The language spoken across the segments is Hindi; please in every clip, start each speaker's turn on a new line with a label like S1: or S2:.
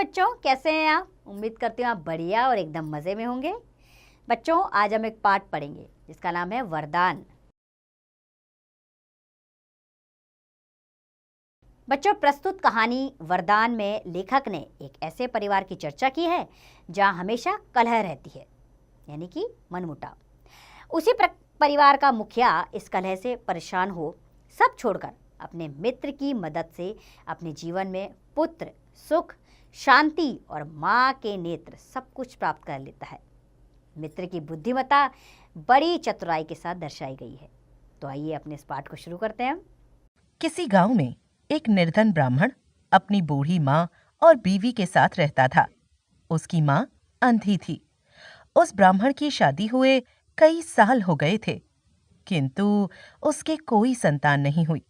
S1: बच्चों, कैसे हैं आप? उम्मीद करती हूँ आप बढ़िया और एकदम मज़े में होंगे। बच्चों, आज हम एक पाठ पढ़ेंगे जिसका नाम है वरदान। बच्चों, प्रस्तुत कहानी वरदान में लेखक ने एक ऐसे परिवार की चर्चा की है जहाँ हमेशा कलह रहती है, यानी कि मनमुटाव। उसी परिवार का मुखिया इस कलह से परेशान हो सब छोड़कर अपने मित्र की मदद से अपने जीवन में पुत्र, सुख, शांति और माँ के नेत्र सब कुछ प्राप्त कर लेता है। मित्र की बुद्धिमत्ता बड़ी चतुराई के साथ दर्शाई गई है। तो आइए अपने इस पाठ को शुरू करते हैं।
S2: किसी गांव में एक निर्धन ब्राह्मण अपनी बूढ़ी माँ और बीवी के साथ रहता था। उसकी माँ अंधी थी। उस ब्राह्मण की शादी हुए कई साल हो गए थे, किंतु उसके कोई संतान नहीं हुई।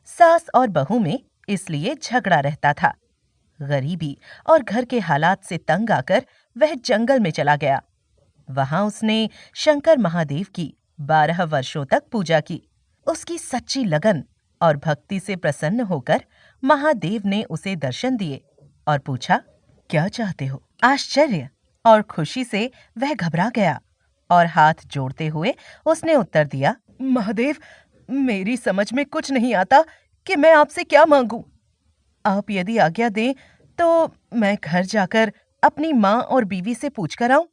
S2: सास और बहू में इसलिए झगड़ा रहता था। गरीबी और घर के हालात से तंग आकर वह जंगल में चला गया। वहां उसने शंकर महादेव की 12 वर्षों तक पूजा की। उसकी सच्ची लगन और भक्ति से प्रसन्न होकर महादेव ने उसे दर्शन दिए और पूछा, क्या चाहते हो? आश्चर्य और खुशी से वह घबरा गया और हाथ जोड़ते हुए उसने उत्तर दिया, महादेव, मेरी समझ में कुछ नहीं आता कि मैं आपसे क्या मांगूं। आप यदि आज्ञा दें तो मैं घर जाकर अपनी माँ और बीवी से पूछ कर आऊं।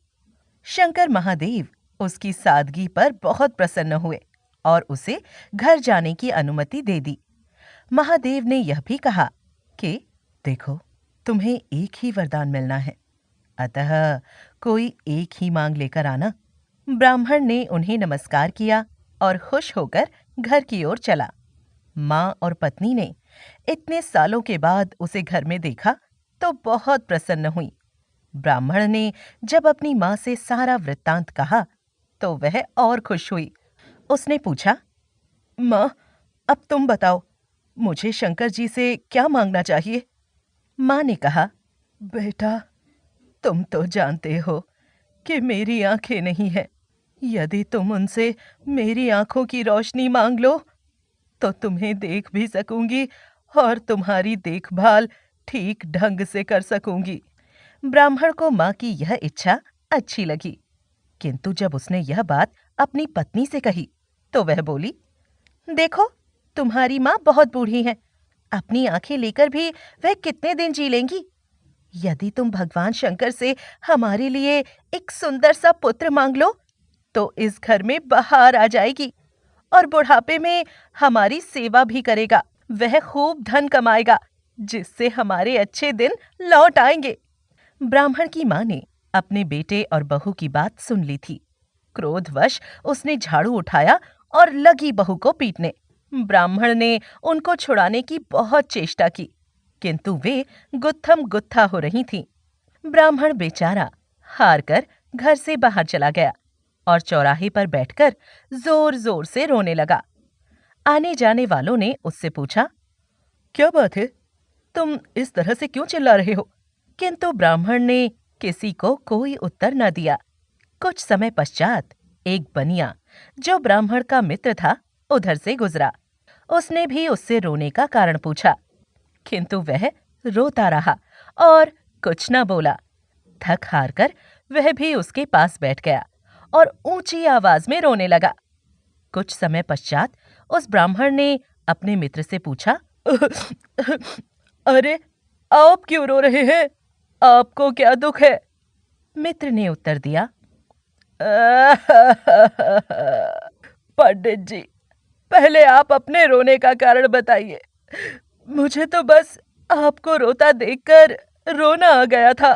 S2: शंकर महादेव उसकी सादगी पर बहुत प्रसन्न हुए और उसे घर जाने की अनुमति दे दी। महादेव ने यह भी कहा कि देखो, तुम्हें एक ही वरदान मिलना है, अतः कोई एक ही मांग लेकर आना। ब्राह्मण ने उन्हें नमस्कार किया और खुश होकर घर की ओर चला। माँ और पत्नी ने इतने सालों के बाद उसे घर में देखा तो बहुत प्रसन्न हुई। ब्राह्मण ने जब अपनी माँ से सारा वृत्तांत कहा तो वह और खुश हुई। उसने पूछा, माँ, अब तुम बताओ, मुझे शंकर जी से क्या मांगना चाहिए? माँ ने कहा, बेटा, तुम तो जानते हो कि मेरी आंखें नहीं हैं। यदि तुम उनसे मेरी आंखों की रोशनी मांग लो तो तुम्हें देख भी सकूंगी और तुम्हारी देखभाल ठीक ढंग से कर सकूंगी। ब्राह्मण को माँ की यह इच्छा अच्छी लगी, किंतु जब उसने यह बात अपनी पत्नी से कही तो वह बोली, देखो, तुम्हारी माँ बहुत बूढ़ी है, अपनी आंखें लेकर भी वह कितने दिन जी लेंगी। यदि तुम भगवान शंकर से हमारे लिए एक सुंदर सा पुत्र मांग लो तो इस घर में बहार आ जाएगी और बुढ़ापे में हमारी सेवा भी करेगा। वह खूब धन कमाएगा जिससे हमारे अच्छे दिन लौट आएंगे। ब्राह्मण की माँ ने अपने बेटे और बहू की बात सुन ली थी। क्रोधवश उसने झाड़ू उठाया और लगी बहू को पीटने। ब्राह्मण ने उनको छुड़ाने की बहुत चेष्टा की, किंतु वे गुत्थम गुत्था हो रही थीं। ब्राह्मण बेचारा हार कर घर से बाहर चला गया और चौराहे पर बैठकर जोर जोर से रोने लगा। आने जाने वालों ने उससे पूछा, क्या बात है, तुम इस तरह से क्यों चिल्ला रहे हो? किंतु ब्राह्मण ने किसी को कोई उत्तर न दिया। कुछ समय पश्चात एक बनिया, जो ब्राह्मण का मित्र था, उधर से गुजरा। उसने भी उससे रोने का कारण पूछा, किंतु वह रोता रहा और कुछ न बोला। थक हार कर वह भी उसके पास बैठ गया और ऊंची आवाज में रोने लगा। कुछ समय पश्चात उस ब्राह्मण ने अपने मित्र से पूछा, अरे, आप क्यों रो रहे हैं? आपको क्या दुख है? मित्र ने उत्तर दिया, पंडित जी, पहले आप अपने रोने का कारण बताइए। मुझे तो बस आपको रोता देखकर रोना आ गया था।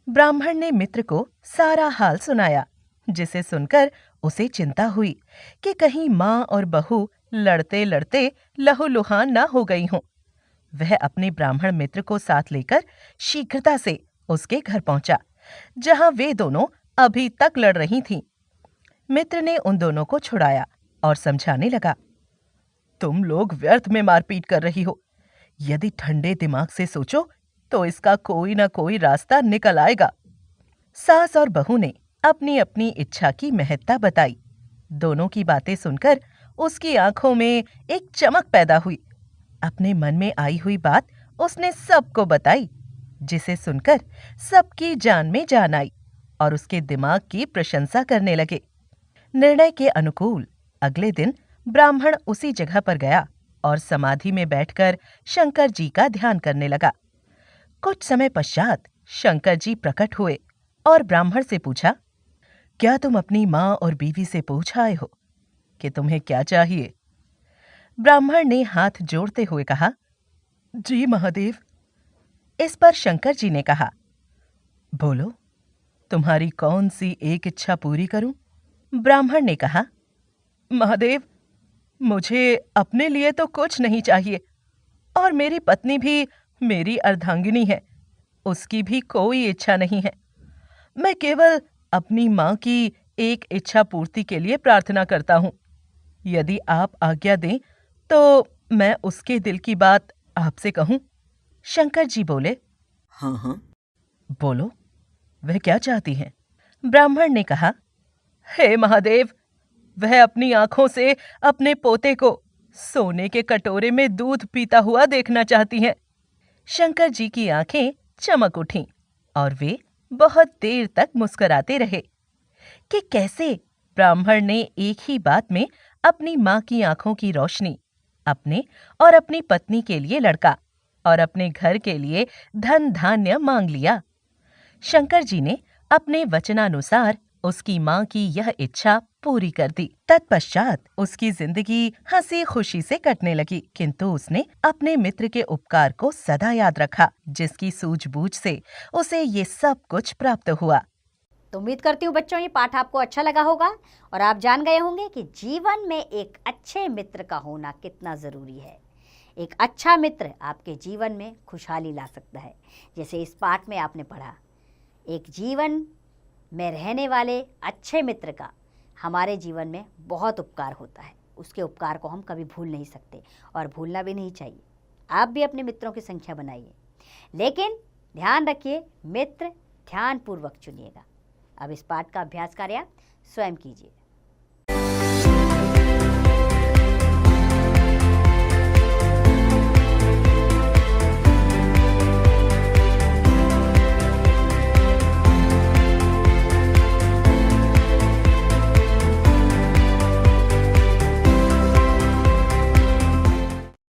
S2: ब्राह्मण ने मित्र को सारा हाल सुनाया, जिसे सुनकर उसे चिंता हुई कि कहीं माँ और बहू लड़ते लड़ते लहूलुहान न हो गई हों। वह अपने ब्राह्मण मित्र को साथ लेकर शीघ्रता से उसके घर पहुंचा, जहां वे दोनों अभी तक लड़ रही थीं। मित्र ने उन दोनों को छुड़ाया और समझाने लगा, तुम लोग व्यर्थ में मारपीट कर रही हो। यदि ठंडे दिमाग से सोचो तो इसका कोई न कोई रास्ता निकल आएगा। सास और बहू ने अपनी अपनी इच्छा की महत्ता बताई। दोनों की बातें सुनकर उसकी आंखों में एक चमक पैदा हुई। अपने मन में आई हुई बात उसने सबको बताई। जिसे सुनकर सबकी जान में जान आई और उसके दिमाग की प्रशंसा करने लगे। निर्णय के अनुकूल अगले दिन ब्राह्मण उसी जगह पर गया और समाधि में बैठकर शंकर जी का ध्यान करने लगा। कुछ समय पश्चात शंकर जी प्रकट हुए और ब्राह्मण से पूछा, क्या तुम अपनी माँ और बीवी से पूछ आए हो कि तुम्हें क्या चाहिए? ब्राह्मण ने हाथ जोड़ते हुए कहा, जी महादेव। इस पर शंकर जी ने कहा, बोलो, तुम्हारी कौन सी एक इच्छा पूरी करूं? ब्राह्मण ने कहा, महादेव, मुझे अपने लिए तो कुछ नहीं चाहिए और मेरी पत्नी भी मेरी अर्धांगिनी है, उसकी भी कोई इच्छा नहीं है। मैं केवल अपनी माँ की एक इच्छा पूर्ति के लिए प्रार्थना करता हूँ। यदि आप आज्ञा दें तो मैं उसके दिल की बात आपसे कहूँ। शंकर जी बोले,
S3: हाँ हाँ।
S2: बोलो, वह क्या चाहती हैं? ब्राह्मण ने कहा, हे महादेव, वह अपनी आंखों से अपने पोते को सोने के कटोरे में दूध पीता हुआ देखना चाहती हैं। शंकर जी की आंखें चमक उठीं और वे बहुत देर तक मुस्कुराते रहे कि कैसे ब्राह्मण ने एक ही बात में अपनी माँ की आंखों की रोशनी, अपने और अपनी पत्नी के लिए लड़का और अपने घर के लिए धन धान्य मांग लिया। शंकर जी ने अपने वचनानुसार उसकी माँ की यह इच्छा पूरी कर दी। तत्पश्चात उसकी जिंदगी हंसी खुशी से कटने लगी, किंतु उसने अपने मित्र के उपकार को सदा याद रखा, जिसकी सूझबूझ से उसे ये सब कुछ प्राप्त हुआ।
S1: तो उम्मीद करती हूँ बच्चों ये पाठ आपको अच्छा लगा होगा और आप जान गए होंगे कि जीवन में एक अच्छे मित्र का होना कितना ज़रूरी है। एक अच्छा मित्र आपके जीवन में खुशहाली ला सकता है। जैसे इस पाठ में आपने पढ़ा, एक जीवन में रहने वाले अच्छे मित्र का हमारे जीवन में बहुत उपकार होता है। उसके उपकार को हम कभी भूल नहीं सकते और भूलना भी नहीं चाहिए। आप भी अपने मित्रों की संख्या बनाइए, लेकिन ध्यान रखिए मित्र ध्यानपूर्वक चुनिएगा। अब इस पाठ का अभ्यास कार्य स्वयं कीजिए।